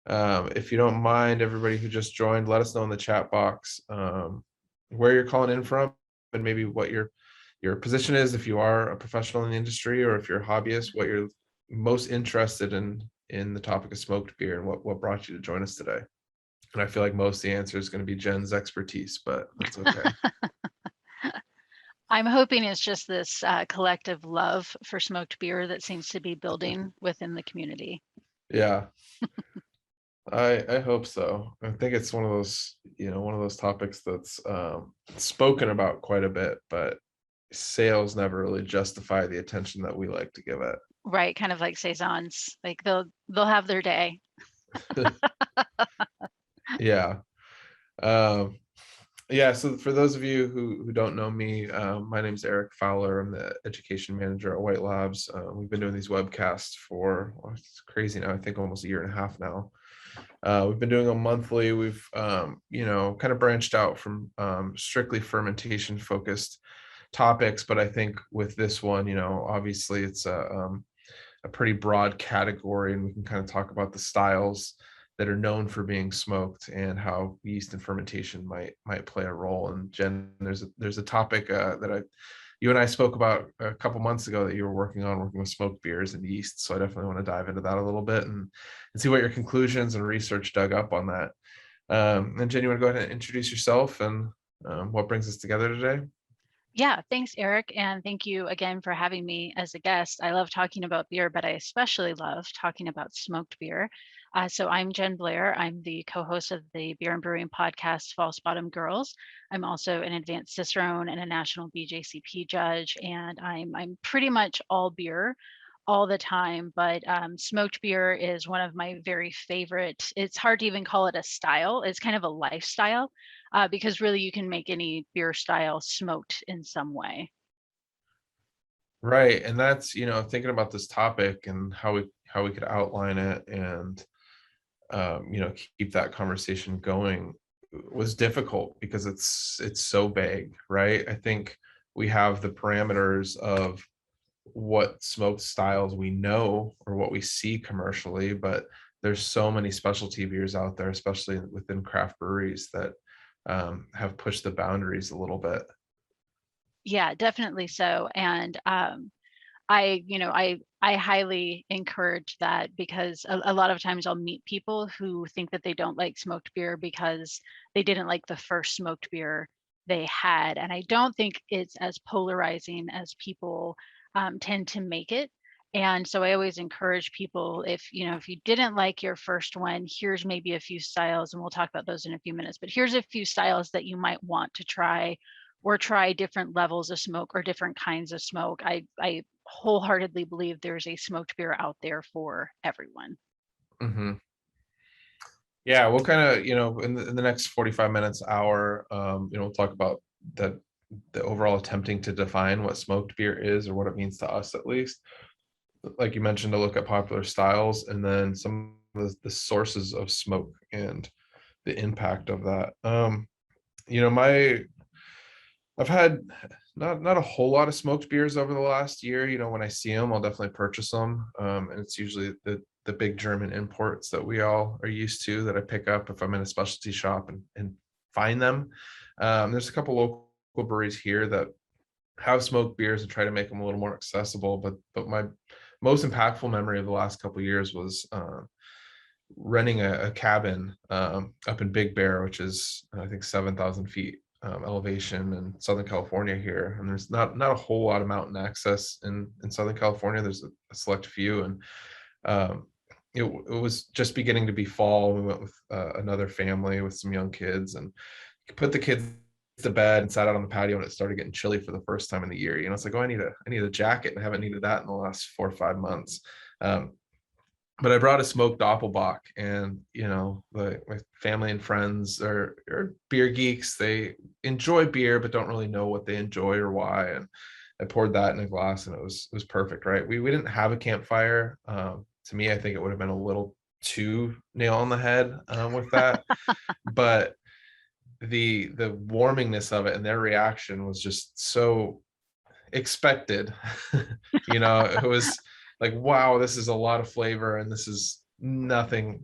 If you don't mind, everybody who just joined, let us know in the chat box where you're calling in from and maybe what your position is, if you are a professional in the industry or if you're a hobbyist, what you're most interested in the topic of smoked beer and what brought you to join us today. And I feel like most of the answer is going to be Jen's expertise, but that's okay. I'm hoping it's just this collective love for smoked beer that seems to be building within the community. Yeah, I hope so. I think it's one of those topics that's spoken about quite a bit, but sales never really justify the attention that we like to give it. Right, kind of like saisons. Like they'll have their day. Yeah. Um, yeah, so for those of you who don't know me, my name is Eric Fowler. I'm the education manager at White Labs. We've been doing these webcasts for, well, it's crazy now, I think almost a year and a half now. We've been doing them monthly. We've kind of branched out from strictly fermentation focused topics, but I think with this one, obviously it's a pretty broad category, and we can kind of talk about the styles that are known for being smoked and how yeast and fermentation might play a role. And Jen, there's a topic you and I spoke about a couple months ago that you were working with smoked beers and yeast. So I definitely want to dive into that a little bit and see what your conclusions and research dug up on that. And Jen, you want to go ahead and introduce yourself and what brings us together today? Yeah, thanks, Eric. And thank you again for having me as a guest. I love talking about beer, but I especially love talking about smoked beer. So I'm Jen Blair. I'm the co-host of the beer and brewing podcast, False Bottom Girls. I'm also an advanced cicerone and a national BJCP judge, and I'm pretty much all beer all the time, but smoked beer is one of my very favorite. It's hard to even call it a style. It's kind of a lifestyle because really you can make any beer style smoked in some way. Right. And that's, thinking about this topic and how we could outline it and keep that conversation going was difficult because it's so vague, right? I think we have the parameters of what smoked styles we know or what we see commercially, but there's so many specialty beers out there, especially within craft breweries, that have pushed the boundaries a little bit. Yeah, definitely so. And I highly encourage that because a lot of times I'll meet people who think that they don't like smoked beer because they didn't like the first smoked beer they had. And I don't think it's as polarizing as people tend to make it. And so I always encourage people, if you didn't like your first one, here's maybe a few styles, and we'll talk about those in a few minutes, but here's a few styles that you might want to try or try different levels of smoke or different kinds of smoke. I wholeheartedly believe there's a smoked beer out there for everyone. Hmm. Yeah, we'll kind of, in the next 45 minutes, hour, we'll talk about the overall attempting to define what smoked beer is or what it means to us, at least. Like you mentioned, to look at popular styles and then some of the sources of smoke and the impact of that. My I've had not a whole lot of smoked beers over the last year. When I see them, I'll definitely purchase them. And it's usually the big German imports that we all are used to that I pick up if I'm in a specialty shop and find them. There's a couple local breweries here that have smoked beers and try to make them a little more accessible. But my most impactful memory of the last couple of years was renting a cabin up in Big Bear, which is I think 7,000 feet elevation in Southern California here, and there's not a whole lot of mountain access in Southern California. There's a select few, and it was just beginning to be fall. We went with another family with some young kids, and put the kids to bed and sat out on the patio, and it started getting chilly for the first time in the year. It's like, oh, I need a jacket, and I haven't needed that in the last 4 or 5 months. But I brought a smoked Doppelbock, and my family and friends are beer geeks. They enjoy beer but don't really know what they enjoy or why. And I poured that in a glass, and it was perfect, right? We didn't have a campfire. To me, I think it would have been a little too nail on the head with that, but the warmingness of it and their reaction was just so expected. It was like, wow, this is a lot of flavor and this is nothing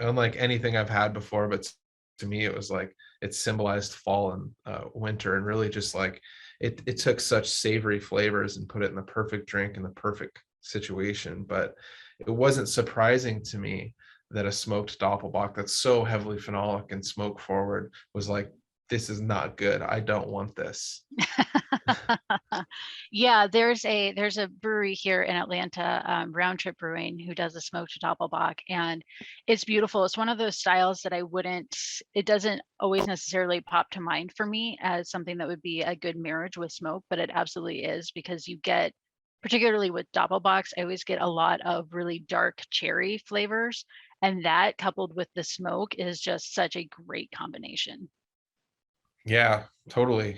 unlike anything I've had before. But to me, it was like it symbolized fall and winter, and really just like it took such savory flavors and put it in the perfect drink in the perfect situation. But it wasn't surprising to me that a smoked doppelbock that's so heavily phenolic and smoke forward was like, this is not good. I don't want this. Yeah, there's a brewery here in Atlanta, Round Trip Brewing, who does a smoked doppelbock, and it's beautiful. It's one of those styles that it doesn't always necessarily pop to mind for me as something that would be a good marriage with smoke, but it absolutely is, because you get, particularly with doppelbocks, I always get a lot of really dark cherry flavors, and that coupled with the smoke is just such a great combination. Yeah, totally.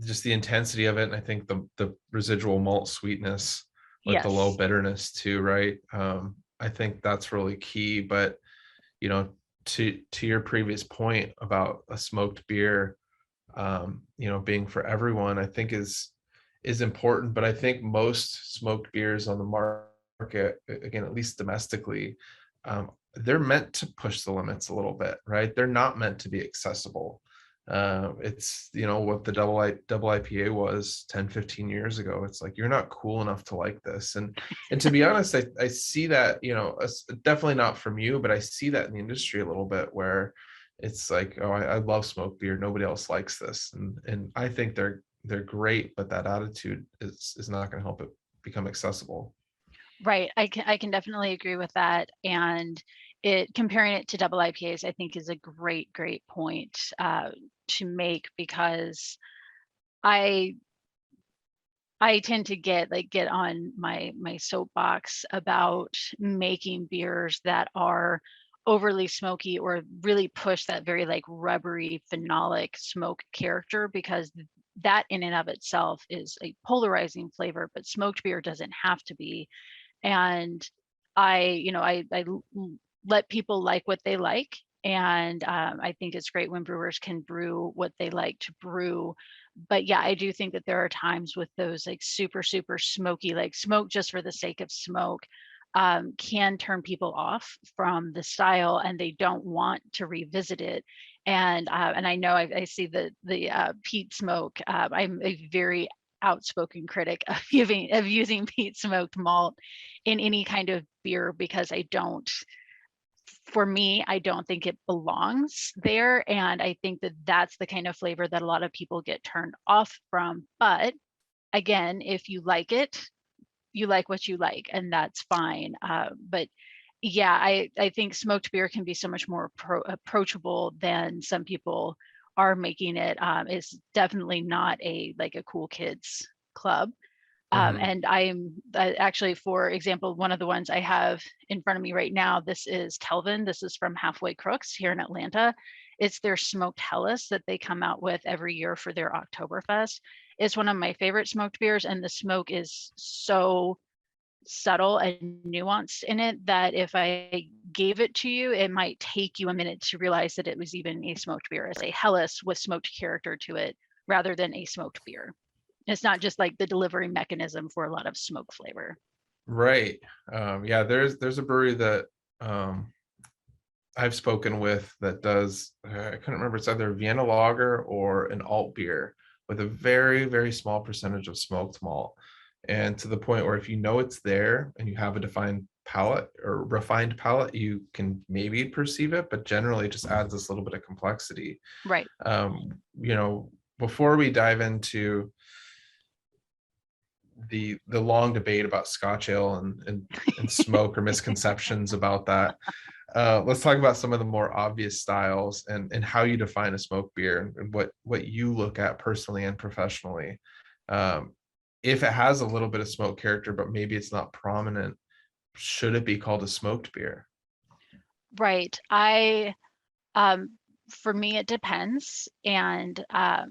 Just the intensity of it, and I think the residual malt sweetness with the low Yes. bitterness too, right? I think that's really key. But you know, to your previous point about a smoked beer, being for everyone, I think is important. But I think most smoked beers on the market, again, at least domestically, they're meant to push the limits a little bit, right? They're not meant to be accessible. It's what the double IPA was 10-15 years ago. It's like, you're not cool enough to like this. And to be honest, I see that, definitely not from you, but I see that in the industry a little bit, where it's like, oh, I love smoked beer, nobody else likes this. And I think they're great, but that attitude is not going to help it become accessible. Right. I can definitely agree with that. And comparing it to double IPAs, I think, is a great point to make, because I I tend to get on my soapbox about making beers that are overly smoky or really push that very like rubbery phenolic smoke character, because that in and of itself is a polarizing flavor, but smoked beer doesn't have to be. And I let people like what they like, and I think it's great when brewers can brew what they like to brew. But yeah, I do think that there are times with those like super smoky, like smoke just for the sake of smoke, can turn people off from the style, and they don't want to revisit it. And I know I see the peat smoke. I'm a very outspoken critic of using peat smoked malt in any kind of beer, because for me, I don't think it belongs there. And I think that that's the kind of flavor that a lot of people get turned off from. But again, if you like it, you like what you like, and that's fine. But yeah, I think smoked beer can be so much more approachable than some people are making it. It's definitely not a cool kids club. Mhm. And I'm actually, for example, one of the ones I have in front of me right now, this is Kelvin. This is from Halfway Crooks here in Atlanta. It's their smoked Helles that they come out with every year for their Oktoberfest. It's one of my favorite smoked beers, and the smoke is so subtle and nuanced in it that if I gave it to you, it might take you a minute to realize that it was even a smoked beer. It's a Helles with smoked character to it rather than a smoked beer. It's not just like the delivery mechanism for a lot of smoke flavor. Right. Yeah, there's a brewery that I've spoken with that does, I couldn't remember, it's either Vienna lager or an alt beer with a very small percentage of smoked malt. And to the point where if you know it's there and you have a defined palate or refined palate, you can maybe perceive it, but generally it just adds this little bit of complexity. Right. Before we dive into the long debate about Scotch ale and smoke or misconceptions about that, let's talk about some of the more obvious styles and how you define a smoke beer and what you look at personally and professionally. Um, if it has a little bit of smoke character, but maybe it's not prominent, should it be called a smoked beer? Right. Um, for me, it depends. And, I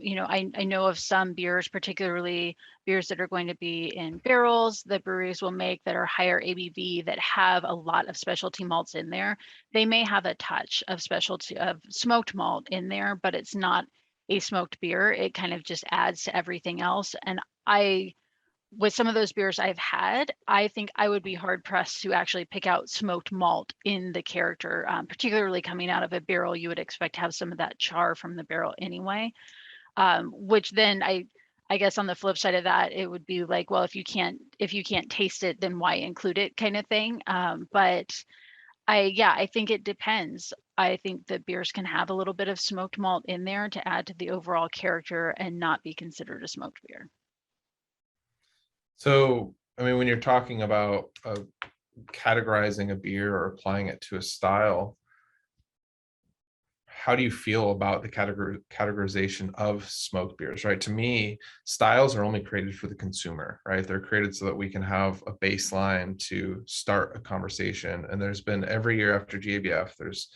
know of some beers, particularly beers that are going to be in barrels that breweries will make that are higher ABV, that have a lot of specialty malts in there. They may have a touch of smoked malt in there, but it's not a smoked beer. It kind of just adds to everything else. And I with some of those beers I've had, I think I would be hard pressed to actually pick out smoked malt in the character, particularly coming out of a barrel. You would expect to have some of that char from the barrel anyway, which then I guess on the flip side of that, it would be like, well, if you can't taste it, then why include it, kind of thing. But I think it depends. I think that beers can have a little bit of smoked malt in there to add to the overall character and not be considered a smoked beer. So, I mean, when you're talking about categorizing a beer or applying it to a style, how do you feel about the categorization of smoked beers, right? To me, styles are only created for the consumer, right? They're created so that we can have a baseline to start a conversation. And there's been every year after GABF, there's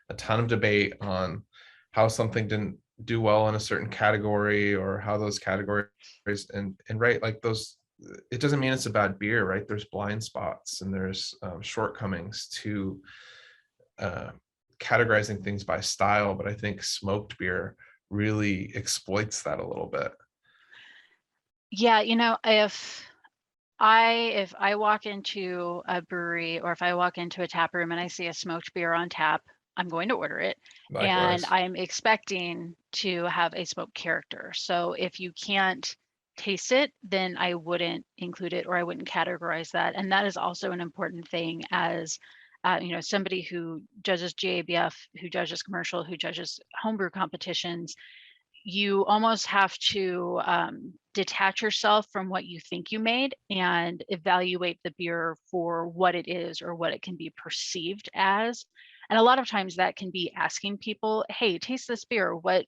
a ton of debate on how something didn't do well in a certain category or how those categories and right, like those, it doesn't mean it's a bad beer, right? There's blind spots and there's shortcomings to categorizing things by style, but I think smoked beer really exploits that a little bit. Yeah, if I walk into a brewery or if I walk into a tap room and I see a smoked beer on tap, I'm going to order it. And Likewise. I'm expecting to have a smoked character. So if you can't taste it, then I wouldn't include it or I wouldn't categorize that. And that is also an important thing as somebody who judges GABF, who judges commercial, who judges homebrew competitions. You almost have to detach yourself from what you think you made and evaluate the beer for what it is or what it can be perceived as. And a lot of times that can be asking people, hey, taste this beer. What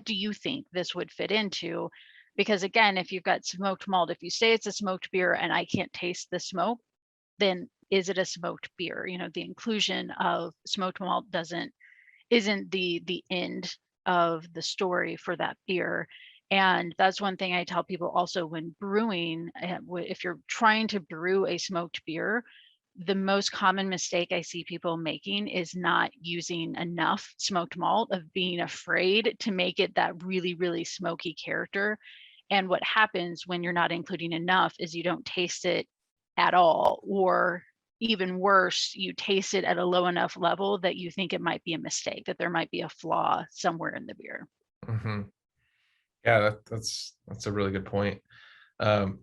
do you think this would fit into? Because again, if you've got smoked malt, if you say it's a smoked beer and I can't taste the smoke, then is it a smoked beer? The inclusion of smoked malt isn't the end of the story for that beer. And that's one thing I tell people also when brewing, if you're trying to brew a smoked beer, the most common mistake I see people making is not using enough smoked malt, of being afraid to make it that really, really smoky character. And what happens when you're not including enough is you don't taste it at all, or even worse, you taste it at a low enough level that you think it might be a mistake, that there might be a flaw somewhere in the beer. Mm-hmm. Yeah, that's a really good point.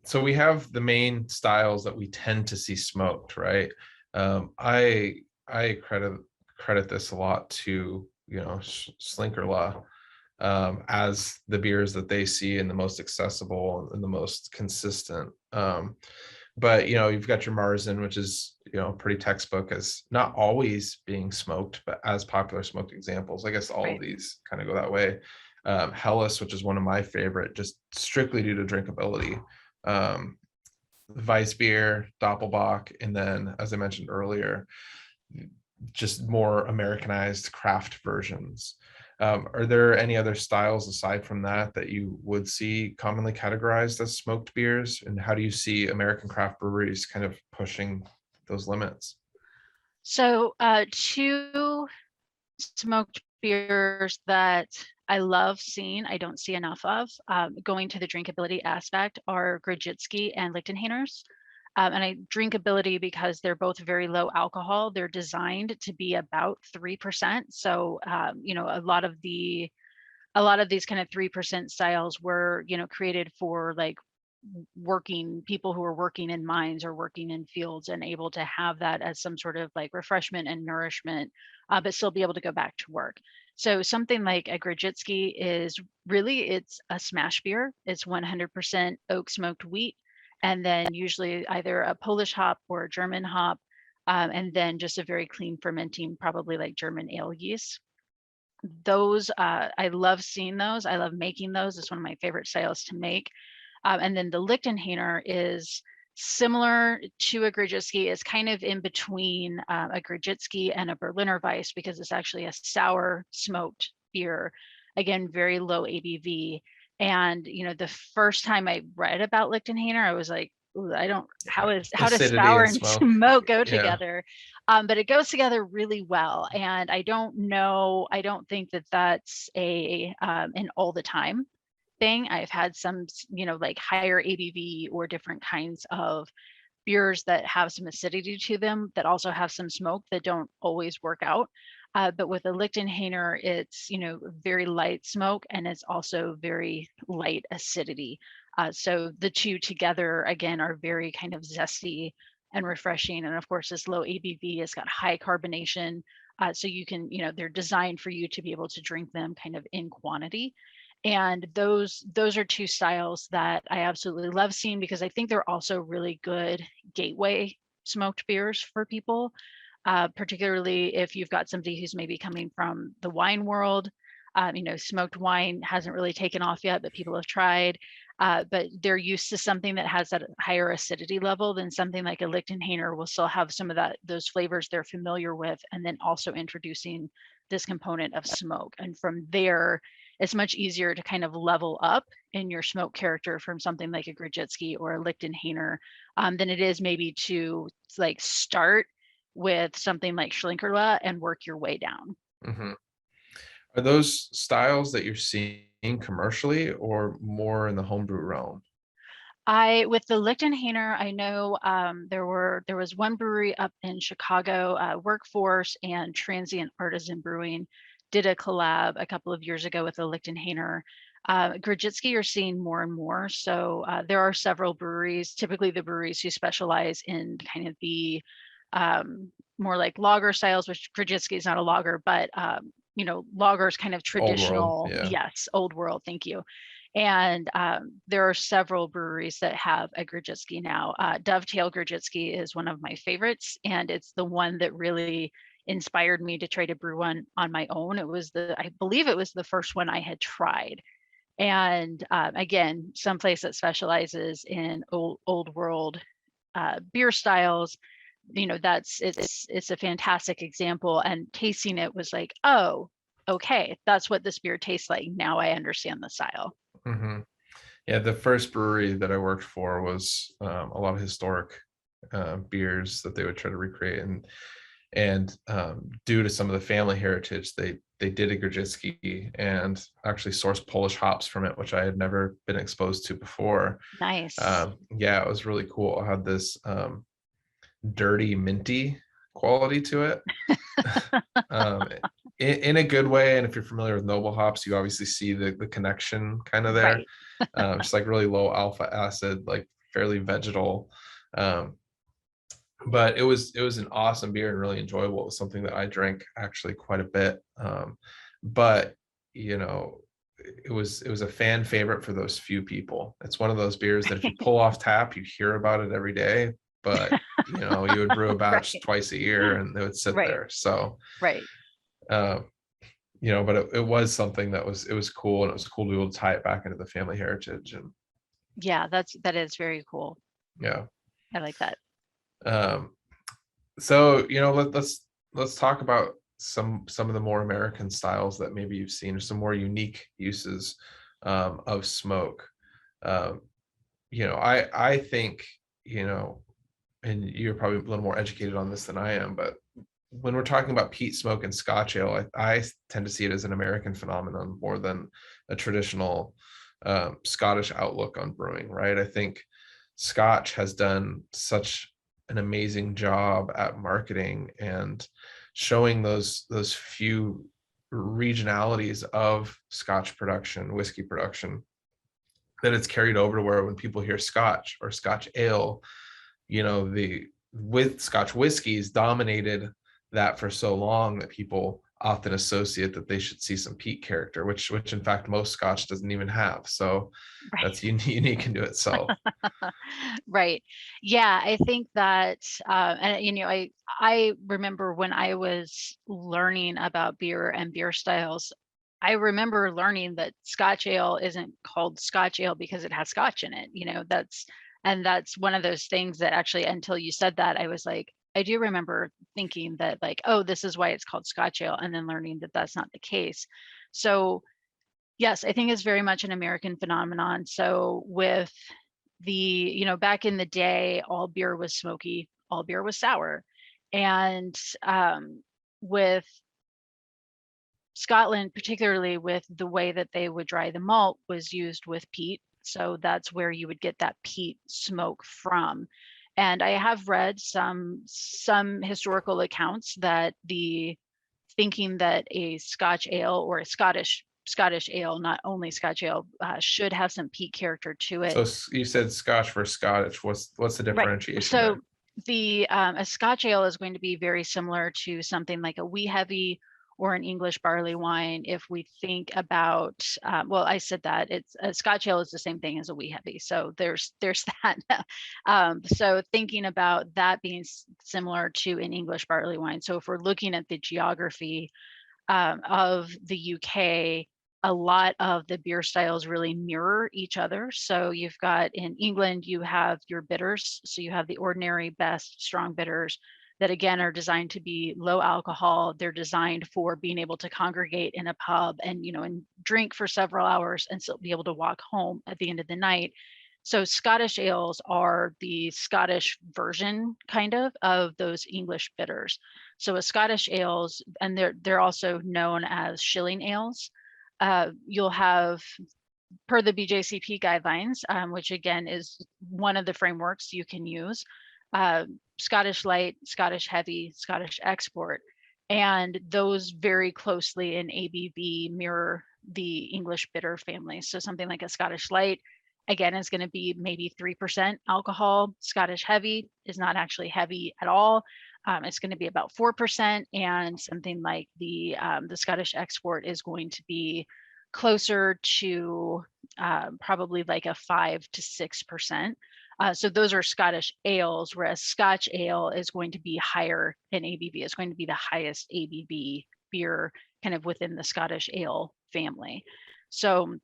So we have the main styles that we tend to see smoked, right? I credit this a lot to Slinkerla as the beers that they see and the most accessible and the most consistent. But you've got your Marzen, which is pretty textbook as not always being smoked, but as popular smoked examples. I guess all of Right. these kind of go that way. Helles, which is one of my favorite, just strictly due to drinkability. Um, Weissbier, Doppelbock, and then, as I mentioned earlier, just more Americanized craft versions. Are there any other styles aside from that that you would see commonly categorized as smoked beers? And how do you see American craft breweries kind of pushing those limits? So two smoked beers that I love seeing, I don't see enough of, going to the drinkability aspect, are Grajitsky and Lichtenheiner's. And I drinkability because they're both very low alcohol. They're designed to be about 3%. So, a lot of these kind of 3% styles were, created for like working people who are working in mines or working in fields and able to have that as some sort of like refreshment and nourishment, but still be able to go back to work. So something like a Grajitsky is really, it's a smash beer. It's 100% oak smoked wheat, and then usually either a Polish hop or a German hop, and then just a very clean fermenting, probably like German ale yeast. Those, I love seeing those. I love making those. It's one of my favorite styles to make. And then the Lichtenhainer is similar to a Grajitsky. It's kind of in between a Grajitsky and a Berliner Weiss, because it's actually a sour smoked beer. Again, very low ABV. And the first time I read about Lichtenhainer, I was like, "Ooh, I don't. How does Acidity sour and and smoke. smoke go Yeah. together?" But it goes together really well. And I don't know. I don't think that that's a an all the time thing. I've had some, like higher ABV or different kinds of beers that have some acidity to them that also have some smoke that don't always work out. But with a Lichtenhainer, it's, very light smoke and it's also very light acidity. So the two together, again, are very kind of zesty and refreshing. And of course, this low ABV has got high carbonation. So you can, they're designed for you to be able to drink them kind of in quantity. And those are two styles that I absolutely love seeing because I think they're also really good gateway smoked beers for people, particularly if you've got somebody who's maybe coming from the wine world. Smoked wine hasn't really taken off yet, but people have tried. But they're used to something that has that higher acidity level than something like a Lichtenhainer will still have some of those flavors they're familiar with, and then also introducing this component of smoke. And from there, it's much easier to kind of level up in your smoke character from something like a Grzycki or a Lichtenhainer than it is maybe to like start with something like Schlinkerla and work your way down. Mhm. Are those styles that you're seeing commercially or more in the homebrew realm? With the Lichtenhainer, I know there was one brewery up in Chicago, Workforce and Transient Artisan Brewing did a collab a couple of years ago with the Lichtenhainer. Grzycki you're seeing more and more. So there are several breweries, typically the breweries who specialize in kind of the more like lager styles, which Grzycki is not a lager, but lager is kind of Old world, traditional. yeah. Yes, old world. Thank you. And there are several breweries that have a Grzycki now. Dovetail Grzycki is one of my favorites, and it's the one that really inspired me to try to brew one on my own. I believe it was the first one I had tried. And again, someplace that specializes in old world beer styles. It's a fantastic example. And tasting it was like, oh, okay, that's what this beer tastes like. Now I understand the style. Hmm. Yeah, the first brewery that I worked for was a lot of historic beers that they would try to recreate, and due to some of the family heritage, they did a Grzycki and actually sourced Polish hops from it, which I had never been exposed to before. Nice. Yeah, it was really cool. It had this dirty minty quality to it. um, in a good way. And if you're familiar with noble hops, you obviously see the connection kind of there. Right. Just like really low alpha acid, like fairly vegetal. Um, but it was an awesome beer and really enjoyable. It was something that I drank actually quite a bit. But you know, it was a fan favorite for those few people. It's one of those beers that if you pull off tap, you hear about it every day. But you would brew a batch Right. twice a year and they would sit Right. there. So Right. uh, but it was something it was cool, and it was cool to be able to tie it back into the family heritage. And Yeah, that is very cool. yeah. I like that. um so let's talk about some of the more American styles that maybe you've seen, or some more unique uses of smoke. um I think, and you're probably a little more educated on this than I am, but when we're talking about peat smoke and Scotch ale, I tend to see it as an American phenomenon more than a traditional Scottish outlook on brewing, right? I think Scotch has done such an amazing job at marketing and showing those few regionalities of Scotch production, whiskey production, that it's carried over to where when people hear Scotch or Scotch ale, the with Scotch whiskeys dominated that for so long that people often associate that they should see some peat character, which in fact most Scotch doesn't even have. So Right. that's unique into itself. Right. Yeah, I think that, and I remember when I was learning about beer and beer styles, I remember learning that Scotch ale isn't called Scotch ale because it has Scotch in it. That's one of those things that actually, until you said that, I was like, I do remember thinking that like, oh, this is why it's called Scotch ale, and then learning that that's not the case. So yes, I think it's very much an American phenomenon. So with back in the day, all beer was smoky, all beer was sour. And with Scotland, particularly with the way that they would dry the malt, was used with peat. So that's where you would get that peat smoke from. And I have read some historical accounts that the thinking that a Scotch ale or a Scottish ale, not only Scotch ale, should have some peat character to it. So you said Scotch versus Scottish. What's the Right. differentiation So there? the a Scotch ale is going to be very similar to something like a wee heavy or an English barley wine. If we think about, well, I said that it's a Scotch ale is the same thing as a wee heavy. So there's that. So thinking about that being similar to an English barley wine. So if we're looking at the geography of the UK, a lot of the beer styles really mirror each other. So you've got in England, you have your bitters. So you have the ordinary, best, strong bitters that again are designed to be low alcohol. They're designed for being able to congregate in a pub and, and drink for several hours and still be able to walk home at the end of the night. So Scottish ales are the Scottish version kind of those English bitters. So a Scottish ales, and they're also known as shilling ales. You'll have, per the BJCP guidelines, which again is one of the frameworks you can use, Scottish light, Scottish heavy, Scottish export, and those very closely in ABV mirror the English bitter family. So something like a Scottish light, again, is going to be maybe 3% alcohol. Scottish heavy is not actually heavy at all. It's going to be about 4%, and something like the Scottish export is going to be closer to probably like a 5 to 6%. So those are Scottish ales, whereas Scotch ale is going to be higher in ABV. It's going to be the highest ABV beer kind of within the Scottish ale family. So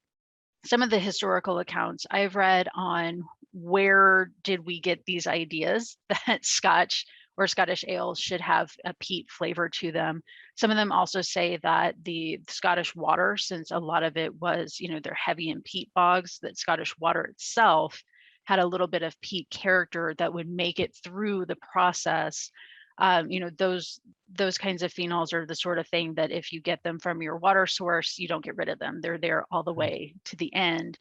some of the historical accounts I've read on where did we get these ideas that Scotch or Scottish ales should have a peat flavor to them. Some of them also say that the Scottish water, since a lot of it was, they're heavy in peat bogs, that Scottish water itself had a little bit of peat character that would make it through the process. Those kinds of phenols are the sort of thing that if you get them from your water source, you don't get rid of them. They're there all the way to the end.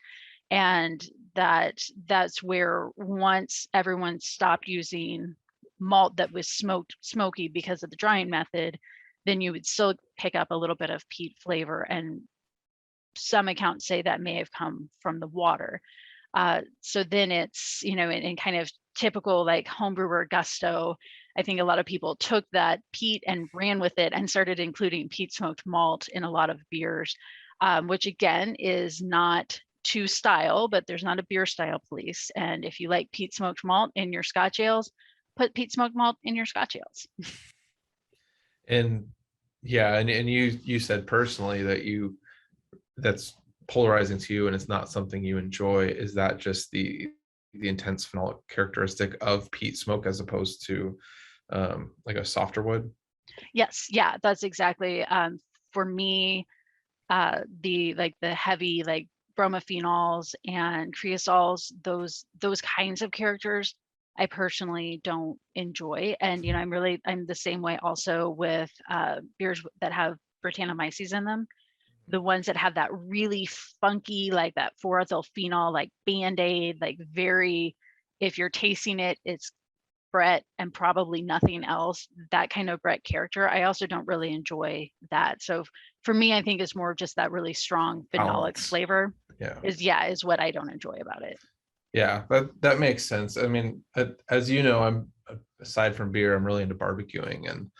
And that's where once everyone stopped using malt that was smoky because of the drying method, then you would still pick up a little bit of peat flavor. And some accounts say that may have come from the water. So then it's, in kind of typical like homebrewer gusto, I think a lot of people took that peat and ran with it and started including peat smoked malt in a lot of beers, which again is not to style, but there's not a beer style police. And if you like peat smoked malt in your Scotch ales, put peat smoked malt in your Scotch ales. And yeah, and you said personally that that's polarizing to you and it's not something you enjoy. Is that just the intense phenolic characteristic of peat smoke as opposed to like a softer wood? Yes, yeah, that's exactly. For me, the heavy like bromophenols and creosols, those kinds of characters, I personally don't enjoy. And I'm the same way also with beers that have Brettanomyces in them. The ones that have that really funky, like that 4-ethyl phenol, like Band-Aid, like very, if you're tasting it, it's Brett and probably nothing else, that kind of Brett character. I also don't really enjoy that. So for me, I think it's more of just that really strong phenolic Balance. flavor Yeah. is what I don't enjoy about it. Yeah, that makes sense. I mean, as you know, I'm aside from beer, I'm really into barbecuing, and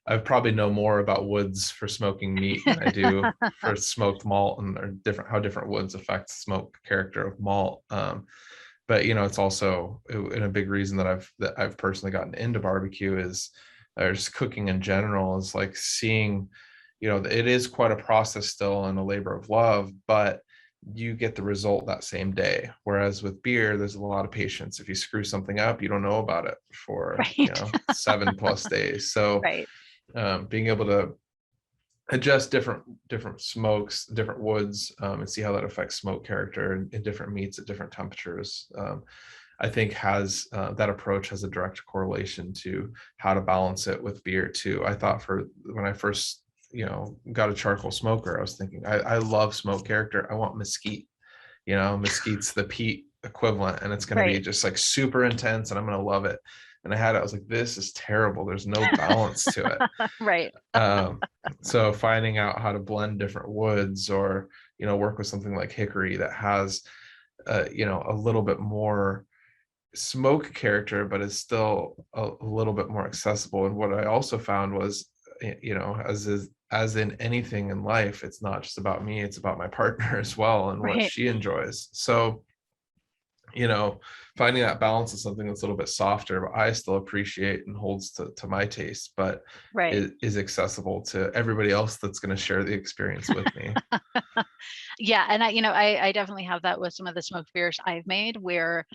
I probably know more about woods for smoking meat than I do for smoked malt and or how different woods affect smoke character of malt. But it's also in a big reason that I've personally gotten into barbecue is or just cooking in general is like seeing, it is quite a process still and a labor of love, but you get the result that same day. Whereas with beer, there's a lot of patience. If you screw something up, you don't know about it for Right. 7+ days. So Right. being able to adjust different smokes, different woods, and see how that affects smoke character in different meats at different temperatures, I think has that approach has a direct correlation to how to balance it with beer too. I thought when I first got a charcoal smoker, I was thinking, I love smoke character. I want mesquite. Mesquite's the peat equivalent, and it's going to be Right. just like super intense, and I'm going to love it. And I had it. I was like, this is terrible. There's no balance to it. Right. So finding out how to blend different woods, or work with something like hickory that has a little bit more smoke character, but is still a little bit more accessible. And what I also found was, as in anything in life, it's not just about me, it's about my partner as well, and what Right. she enjoys. So finding that balance is something that's a little bit softer, but I still appreciate and holds to my taste, but Right. it is accessible to everybody else that's going to share the experience with me. Yeah, and I definitely have that with some of the smoked beers I've made, where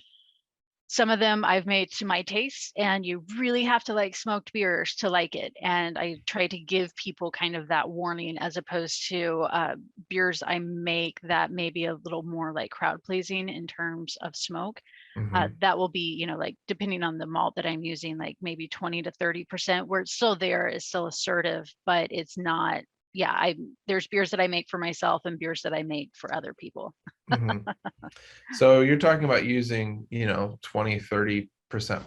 some of them I've made to my taste, and you really have to like smoked beers to like it. And I try to give people kind of that warning, as opposed to beers I make that may be a little more like crowd pleasing in terms of smoke. Hmm. That will be, like depending on the malt that I'm using, like maybe 20 to 30%, where it's still there, is still assertive, but it's not. Yeah, there's beers that I make for myself and beers that I make for other people. Hmm. So you're talking about using 20-30%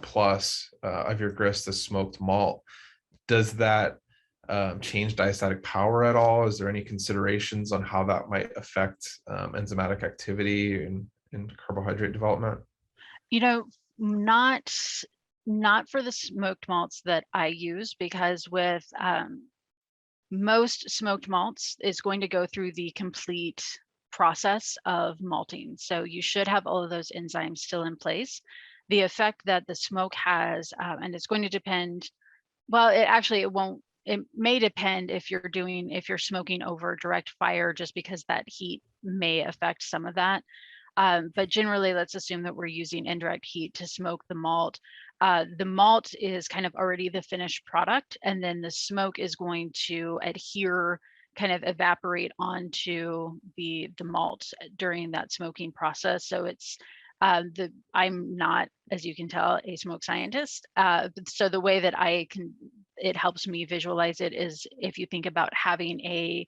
plus of your grist as smoked malt. Does that change diastatic power at all? Is there any considerations on how that might affect enzymatic activity and carbohydrate development? You know, not not for the smoked malts that I use, because with most smoked malts is going to go through the complete process of malting. So you should have all of those enzymes still in place. The effect that the smoke has, and it's going to depend, well, it won't. It may depend if you're smoking over direct fire, just because that heat may affect some of that. But generally, let's assume that we're using indirect heat to smoke the malt. The malt is kind of already the finished product, and then the smoke is going to adhere, kind of evaporate onto the malt during that smoking process. So it's I'm not, as you can tell, a smoke scientist. So the way that it helps me visualize it is, if you think about having a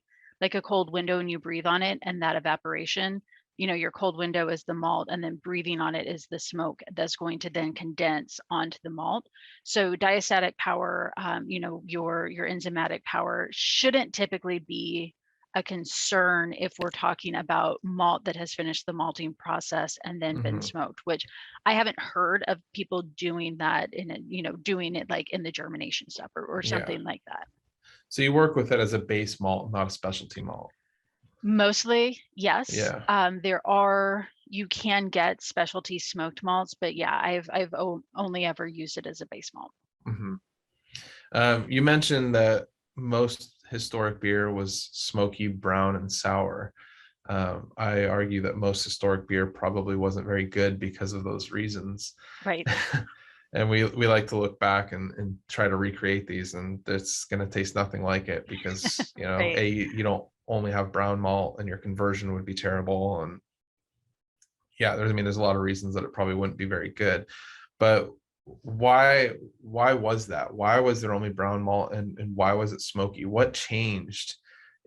cold window and you breathe on it, and that evaporation, your cold window is the malt, and then breathing on it is the smoke that's going to then condense onto the malt. So diastatic power, your enzymatic power shouldn't typically be a concern if we're talking about malt that has finished the malting process and then been Hmm. smoked, which I haven't heard of people doing that doing it like in the germination step, or Yeah. something like that. So you work with it as a base malt, not a specialty malt. Mostly, yes. Yeah. You can get specialty smoked malts, but yeah, I've only ever used it as a base malt. Hmm. You mentioned that most historic beer was smoky, brown, and sour. I argue that most historic beer probably wasn't very good because of those reasons. Right. And we like to look back and try to recreate these, and it's going to taste nothing like it, because Right. you don't only have brown malt, and your conversion would be terrible. And yeah, there's a lot of reasons that it probably wouldn't be very good. But why was that? Why was there only brown malt, and why was it smoky? What changed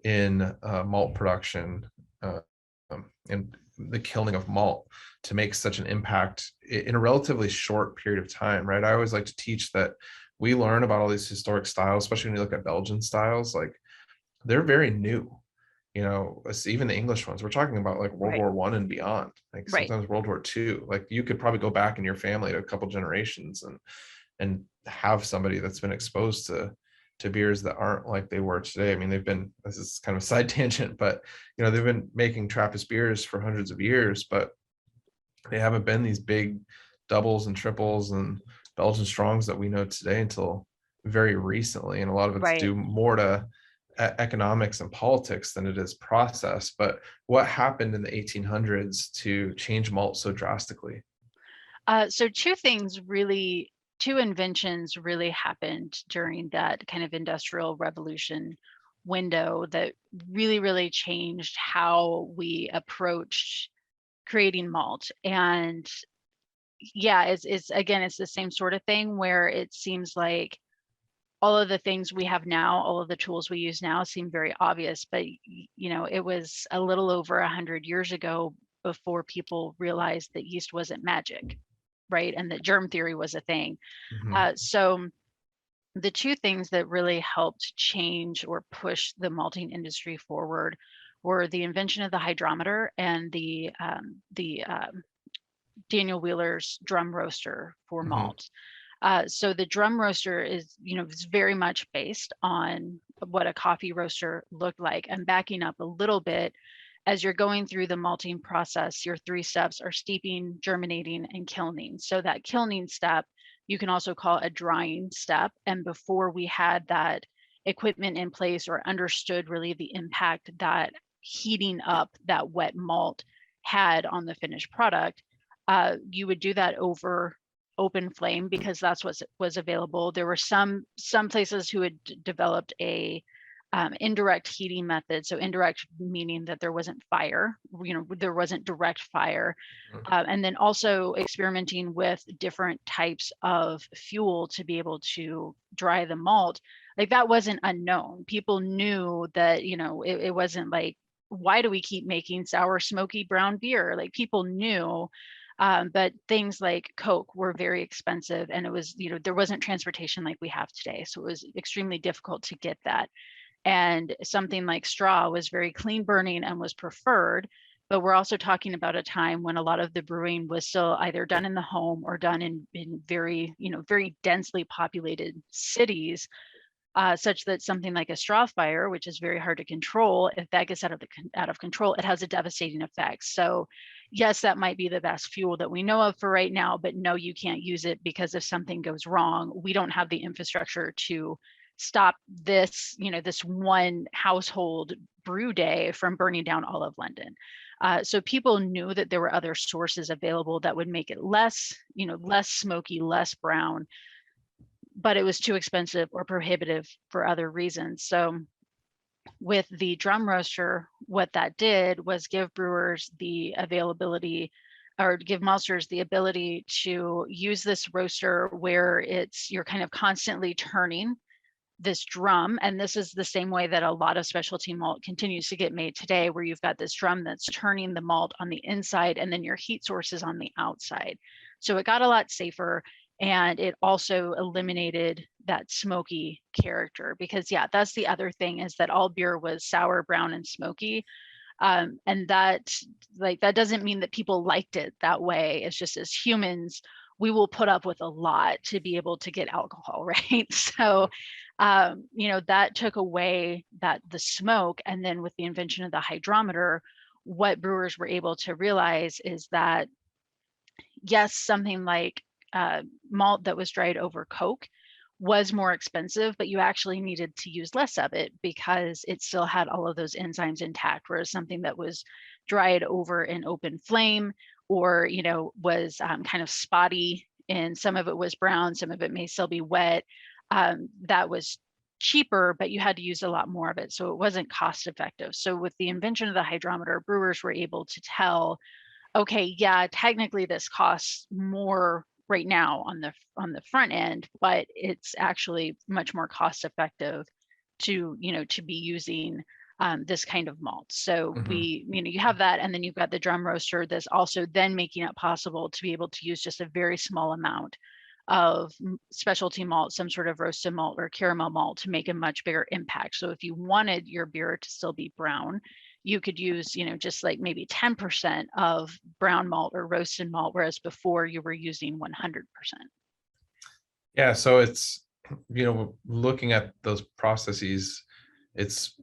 in malt production, uh, and the kilning of malt, to make such an impact in a relatively short period of time, right? I always like to teach that we learn about all these historic styles, especially when you look at Belgian styles, like they're very new. Even the English ones, we're talking about like World Right. War I and beyond, like Right. sometimes World War II. Like you could probably go back in your family to a couple generations and have somebody that's been exposed to beers that aren't like they were today. I mean, this is kind of a side tangent, but they've been making Trappist beers for hundreds of years, but they haven't been these big doubles and triples and Belgian strongs that we know today until very recently. And a lot of it's Right. due more to economics and politics than it is process. But what happened in the 1800s to change malt so drastically? So two inventions really happened during that kind of industrial revolution window that really, really changed how we approached creating malt. And yeah, it's again, it's the same sort of thing, where it seems like all of the things we have now, all of the tools we use now seem very obvious, but it was a little over 100 years ago before people realized that yeast wasn't magic, right? And that germ theory was a thing. So the two things that really helped change or push the malting industry forward were the invention of the hydrometer and the Daniel Wheeler's drum roaster for malt. So the drum roaster is, is very much based on what a coffee roaster looked like. And backing up a little bit, as you're going through the malting process, your three steps are steeping, germinating, and kilning. So that kilning step, you can also call a drying step. And before we had that equipment in place or understood really the impact that heating up that wet malt had on the finished product, you would do that over open flame because that's what was available. There were some places who had developed a indirect heating method. So indirect meaning that there wasn't fire, there wasn't direct fire. And then also experimenting with different types of fuel to be able to dry the malt. Like that wasn't unknown. People knew that, it wasn't like, why do we keep making sour, smoky brown beer? Like people knew. But things like Coke were very expensive, and it was, there wasn't transportation like we have today. So it was extremely difficult to get that. And something like straw was very clean burning and was preferred. But we're also talking about a time when a lot of the brewing was still either done in the home or done in very, very densely populated cities. Such that something like a straw fire, which is very hard to control, if that gets out of control, it has a devastating effect. So yes, that might be the best fuel that we know of for right now, but no, you can't use it because if something goes wrong, we don't have the infrastructure to stop this, this one household brew day from burning down all of London. So people knew that there were other sources available that would make it less, less smoky, less brown, but it was too expensive or prohibitive for other reasons. So with the drum roaster, what that did was give brewers the availability or give maltsters the ability to use this roaster where you're kind of constantly turning this drum. And this is the same way that a lot of specialty malt continues to get made today, where you've got this drum that's turning the malt on the inside and then your heat source is on the outside. So it got a lot safer. And it also eliminated that smoky character because that's the other thing is that all beer was sour, brown, and smoky. And that doesn't mean that people liked it that way. It's just as humans, we will put up with a lot to be able to get alcohol, right? So, that took away the smoke. And then with the invention of the hydrometer, what brewers were able to realize is that, yes, something like malt that was dried over Coke was more expensive, but you actually needed to use less of it because it still had all of those enzymes intact, whereas something that was dried over an open flame or, was kind of spotty and some of it was brown, some of it may still be wet, that was cheaper, but you had to use a lot more of it. So it wasn't cost effective. So with the invention of the hydrometer, brewers were able to tell, okay, technically this costs more right now on the front end, but it's actually much more cost effective to be using this kind of malt. So you have that, and then you've got the drum roaster that's also then making it possible to be able to use just a very small amount of specialty malt, some sort of roasted malt or caramel malt to make a much bigger impact. So if you wanted your beer to still be brown, you could use, just like maybe 10% of brown malt or roasted malt, whereas before you were using 100%. Yeah, so it's, looking at those processes, it's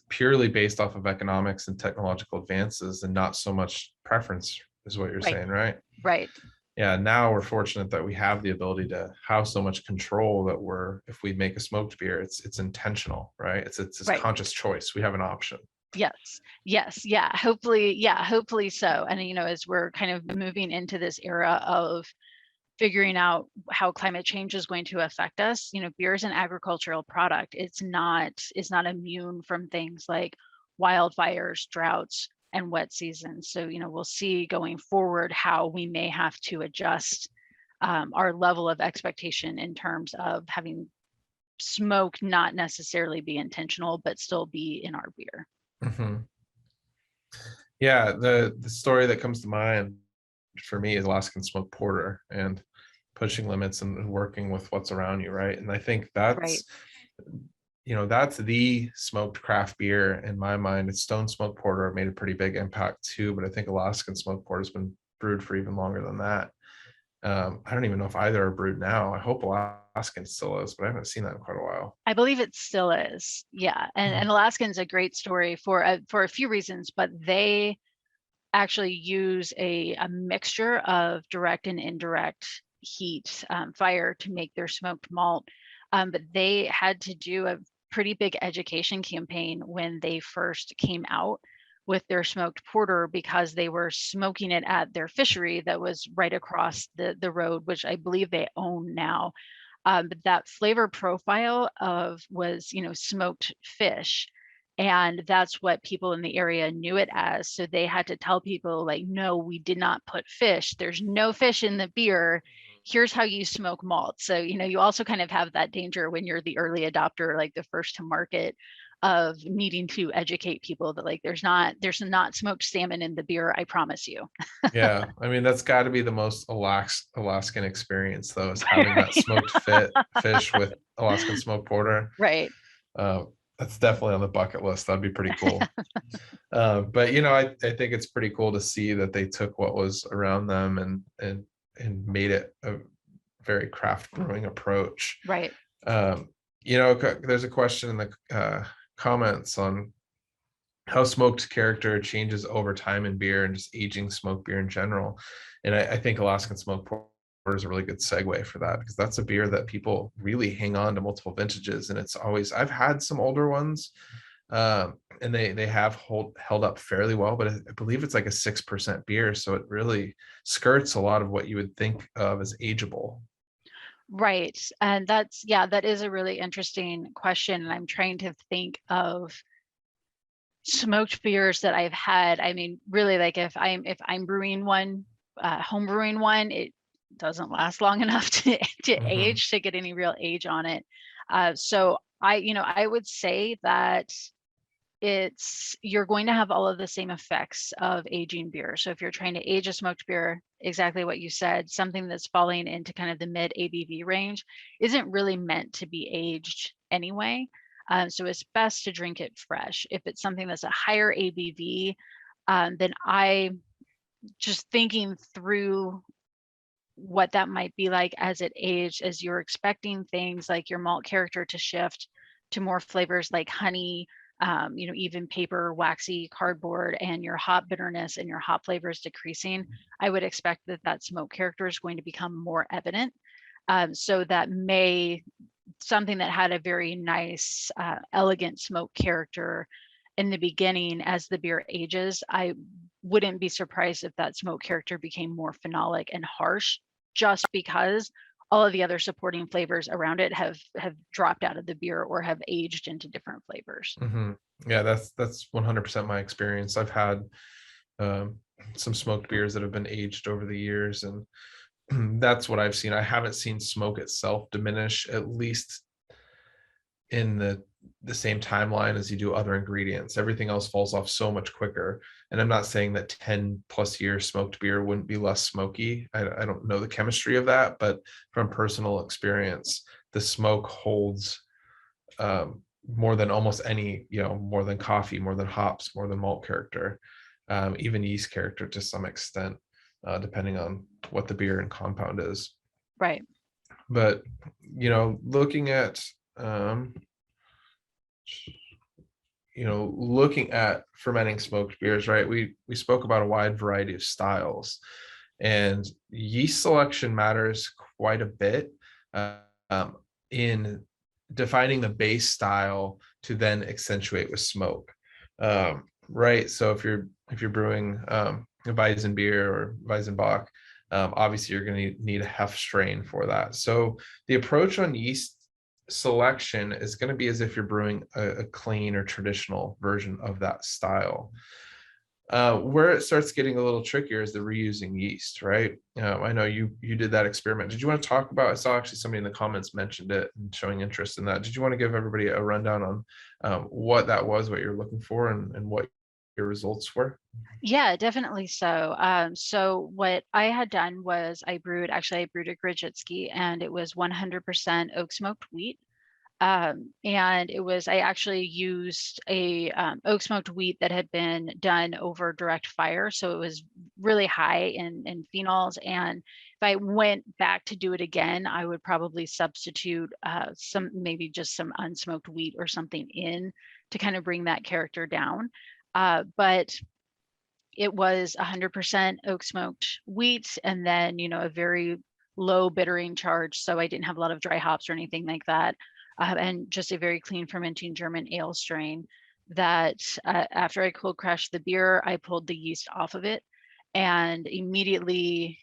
purely based off of economics and technological advances and not so much preference is what you're saying, right? Right. Yeah, now we're fortunate that we have the ability to have so much control that if we make a smoked beer, it's intentional, right? It's a conscious choice. We have an option. Yes. Yeah. Hopefully so. And, as we're kind of moving into this era of figuring out how climate change is going to affect us, beer is an agricultural product. It's not immune from things like wildfires, droughts, and wet seasons. So, we'll see going forward how we may have to adjust our level of expectation in terms of having smoke not necessarily be intentional, but still be in our beer. Mhm. Yeah, the story that comes to mind for me is Alaskan Smoke Porter and pushing limits and working with what's around you, right? And I think Right. that's the smoked craft beer in my mind. It's Stone Smoke Porter made a pretty big impact too, but I think Alaskan Smoke Porter has been brewed for even longer than that. I don't even know if either are brewed now. I hope Alaskan still is, but I haven't seen that in quite a while. I believe it still is. Yeah. And Alaskan's a great story for a few reasons, but they actually use a mixture of direct and indirect heat, fire to make their smoked malt. But they had to do a pretty big education campaign when they first came out with their smoked porter, because they were smoking it at their fishery that was right across the road, which I believe they own now. But that flavor profile of was, smoked fish. And that's what people in the area knew it as. So they had to tell people, like, no, we did not put fish. There's no fish in the beer. Here's how you smoke malt. So, you also kind of have that danger when you're the early adopter, like the first to market, of needing to educate people that, like, there's not smoked salmon in the beer, I promise you. Yeah, I mean that's got to be the most Alaskan experience, though, is having that Right. smoked fit fish with Alaskan smoked porter. Right. Uh, that's definitely on the bucket list. That'd be pretty cool. But I think it's pretty cool to see that they took what was around them and made it a very craft brewing approach. Right. There's a question in the comments on how smoked character changes over time in beer and just aging smoked beer in general. And I think Alaskan Smoke Porter is a really good segue for that, because that's a beer that people really hang on to multiple vintages. And it's always, I've had some older ones, and they have held up fairly well, but I believe it's like a 6% beer. So it really skirts a lot of what you would think of as ageable. Right. And that is a really interesting question. And I'm trying to think of smoked beers that I've had. I mean, really, like, if I'm brewing one, home brewing one, it doesn't last long enough to Hmm. age, to get any real age on it. So I would say that you're going to have all of the same effects of aging beer. So if you're trying to age a smoked beer, exactly what you said, something that's falling into kind of the mid ABV range isn't really meant to be aged anyway. So it's best to drink it fresh. If it's something that's a higher ABV, then I just thinking through what that might be like as it aged, as you're expecting things like your malt character to shift to more flavors like honey, even paper, waxy, cardboard, and your hop bitterness and your hop flavors decreasing, I would expect that smoke character is going to become more evident. So that may something that had a very nice, elegant smoke character in the beginning, as the beer ages, I wouldn't be surprised if that smoke character became more phenolic and harsh, just because all of the other supporting flavors around it have dropped out of the beer or have aged into different flavors. Hmm. Yeah, that's 100% my experience. I've had um, some smoked beers that have been aged over the years, and that's what I've seen. I haven't seen smoke itself diminish, at least in the same timeline as you do other ingredients. Everything else falls off so much quicker. And I'm not saying that 10 plus year smoked beer wouldn't be less smoky. I don't know the chemistry of that, but from personal experience, the smoke holds more than almost any, more than coffee, more than hops, more than malt character, even yeast character to some extent, depending on what the beer and compound is. Right. But, looking at, um, looking at fermenting smoked beers, right? We spoke about a wide variety of styles, and yeast selection matters quite a bit um, in defining the base style to then accentuate with smoke. Right. So if you're brewing a Weizen beer or Weizenbock, obviously you're going to need a hef strain for that. So the approach on yeast selection is going to be as if you're brewing a clean or traditional version of that style. Where it starts getting a little trickier is the reusing yeast, right? I know you did that experiment. Did you want to talk about? I saw actually somebody in the comments mentioned it and showing interest in that. Did you want to give everybody a rundown on what that was, what you're looking for, and what your results were? Yeah, definitely so. So what I had done was I brewed a Grudzinski, and it was 100% oak smoked wheat. And I actually used a oak smoked wheat that had been done over direct fire. So it was really high in phenols. And if I went back to do it again, I would probably substitute maybe just some unsmoked wheat or something in to kind of bring that character down. But it was 100% oak smoked wheat, and then, a very low bittering charge. So I didn't have a lot of dry hops or anything like that. And just a very clean fermenting German ale strain that after I cold crashed the beer, I pulled the yeast off of it and immediately,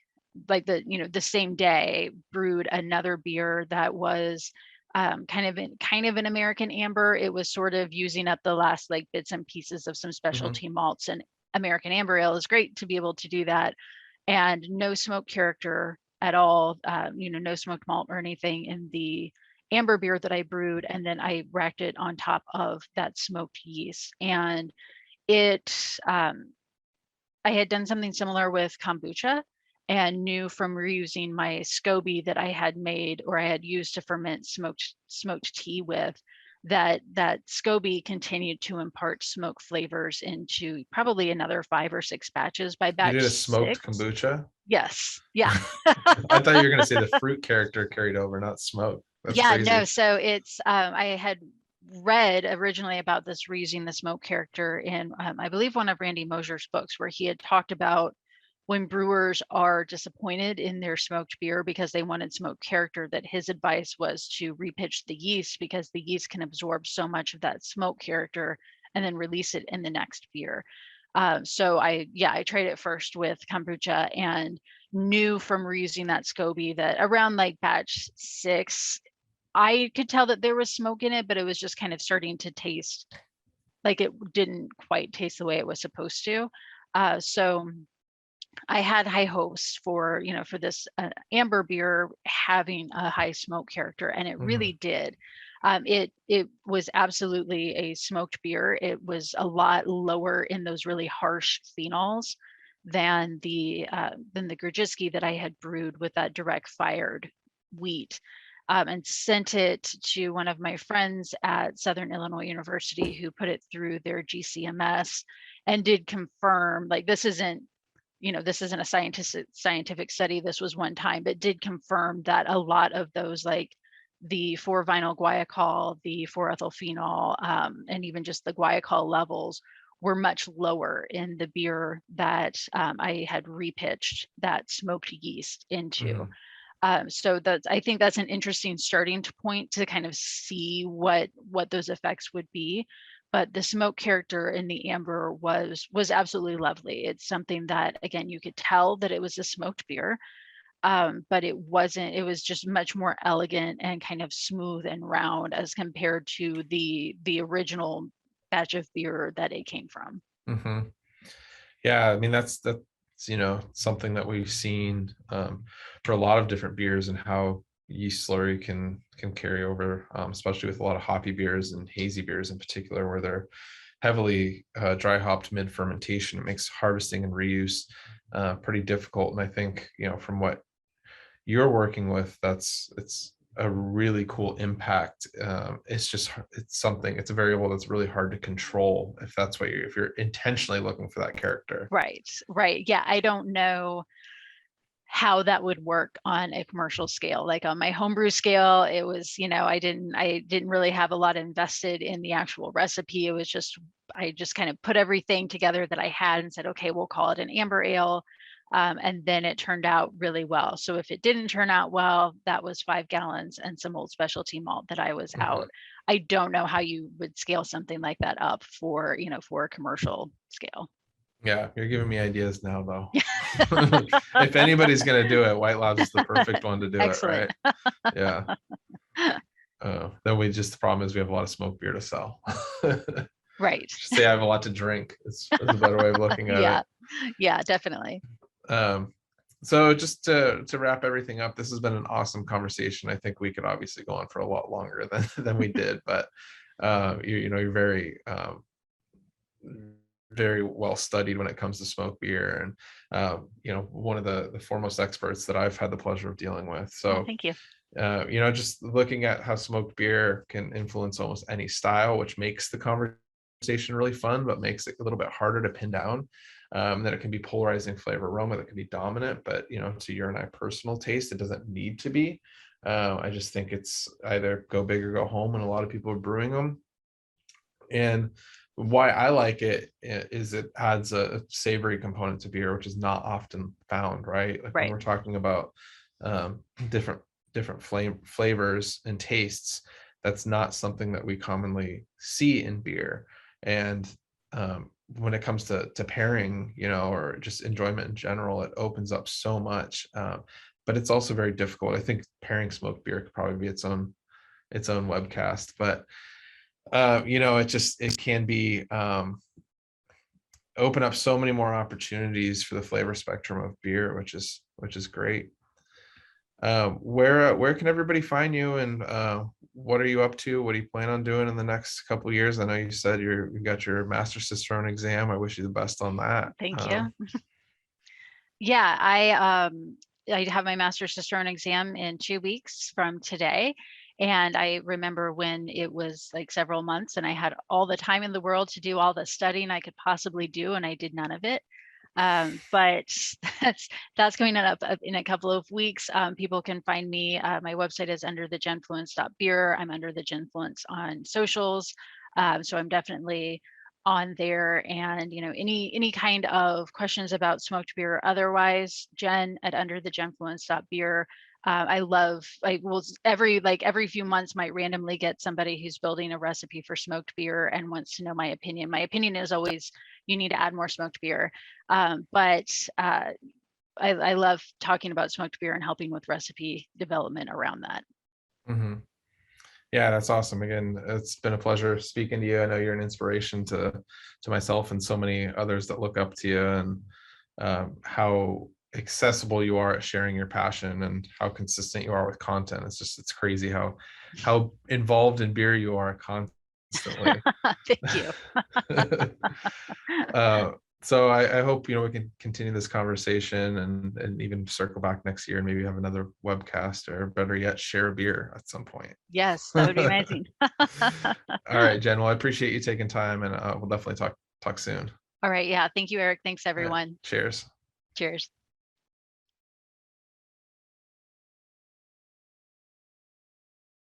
like the same day, brewed another beer that was kind of an American amber. It was sort of using up the last like bits and pieces of some specialty malts, and American amber ale is great to be able to do that. And no smoke character at all, no smoked malt or anything in the amber beer that I brewed. And then I racked it on top of that smoked yeast. And it, I had done something similar with kombucha and knew from reusing my SCOBY that I had made or I had used to ferment smoked tea with, that SCOBY continued to impart smoke flavors into probably another 5 or 6 batches. By You did batch a smoked 6, kombucha? yes, yeah. I thought you were going to say the fruit character carried over, not smoke. That's Yeah, no, crazy. so it's I had read originally about this reusing the smoke character in I believe one of Randy Mosher's books, where he had talked about when brewers are disappointed in their smoked beer because they wanted smoke character, that his advice was to repitch the yeast, because the yeast can absorb so much of that smoke character and then release it in the next beer. So I tried it first with kombucha and knew from reusing that SCOBY that around like batch 6, I could tell that there was smoke in it, but it was just kind of starting to taste like it didn't quite taste the way it was supposed to. So I had high hopes for, for this amber beer having a high smoke character, and it really did. It was absolutely a smoked beer. It was a lot lower in those really harsh phenols than the Grudzinski that I had brewed with that direct fired wheat. And sent it to one of my friends at Southern Illinois University, who put it through their GCMS and did confirm, like, this isn't a scientific study. This was one time, but did confirm that a lot of those, like the 4-vinyl guaiacol, the 4-ethyl phenol, and even just the guaiacol levels were much lower in the beer that I had repitched that smoked yeast into. So I think that's an interesting starting point to kind of see what those effects would be. But the smoke character in the amber was absolutely lovely. It's something that, again, you could tell that it was a smoked beer, but it wasn't. It was just much more elegant and kind of smooth and round as compared to the original batch of beer that it came from. Yeah, I mean that's something that we've seen for a lot of different beers, and how yeast slurry can carry over, especially with a lot of hoppy beers and hazy beers in particular, where they're heavily dry hopped mid fermentation. It makes harvesting and reuse pretty difficult. And I think, from what you're working with, it's a really cool impact. It's a variable that's really hard to control if that's if you're intentionally looking for that character. Right. Yeah, I don't know how that would work on a commercial scale. Like on my homebrew scale, it was, I didn't really have a lot invested in the actual recipe. It was just, I just kind of put everything together that I had and said, okay, we'll call it an amber ale. And then it turned out really well. So if it didn't turn out well, that was 5 gallons and some old specialty malt that I was out. I don't know how you would scale something like that up for a commercial scale. Yeah, you're giving me ideas now, though. If anybody's going to do it, White Labs is the perfect one to do Excellent. it, right? Yeah. Then the problem is we have a lot of smoked beer to sell. Right. Should say I have a lot to drink. Is a better way of looking at Yeah. it. Yeah, definitely. So just to wrap everything up, this has been an awesome conversation. I think we could obviously go on for a lot longer than we did, but you're very very well studied when it comes to smoke beer, and one of the foremost experts that I've had the pleasure of dealing with. Oh, So thank you. just looking at how smoked beer can influence almost any style, which makes the conversation really fun, but makes it a little bit harder to pin down. That it can be polarizing flavor aroma that can be dominant, but to your and I personal taste, it doesn't need to be. I just think it's either go big or go home, and a lot of people are brewing them. And why I like it is it adds a savory component to beer, which is not often found, right? Like when Right. we're talking about um, different flavors and tastes, that's not something that we commonly see in beer. And when it comes to pairing, or just enjoyment in general, it opens up so much. But it's also very difficult. I think pairing smoked beer could probably be its own webcast, but it can be open up so many more opportunities for the flavor spectrum of beer, which is great. Where can everybody find you, and what are you up to? What do you plan on doing in the next couple of years? I know you said you got your master's cicerone exam. I wish you the best on that. Thank you. Yeah, I have my master's cicerone exam in 2 weeks from today. And I remember when it was like several months and I had all the time in the world to do all the studying I could possibly do, and I did none of it. But that's going up in a couple of weeks. People can find me. My website is under the genfluence.beer. I'm under the Genfluence on socials. So I'm definitely on there, and any kind of questions about smoked beer or otherwise, Jen at under the genfluence.beer. I will every few months might randomly get somebody who's building a recipe for smoked beer and wants to know my opinion. My opinion is always you need to add more smoked beer. But I love talking about smoked beer and helping with recipe development around that. Mm-hmm. Yeah, that's awesome. Again, it's been a pleasure speaking to you. I know you're an inspiration to myself and so many others that look up to you, and how accessible you are at sharing your passion and how consistent you are with content. It's crazy how involved in beer you are constantly. Thank you. So I hope we can continue this conversation, and even circle back next year and maybe have another webcast, or better yet, share a beer at some point. Yes, that would be amazing. All right, Jen. Well, I appreciate you taking time, and we'll definitely talk soon. All right. Yeah. Thank you, Eric. Thanks, All right, everyone. cheers. Cheers.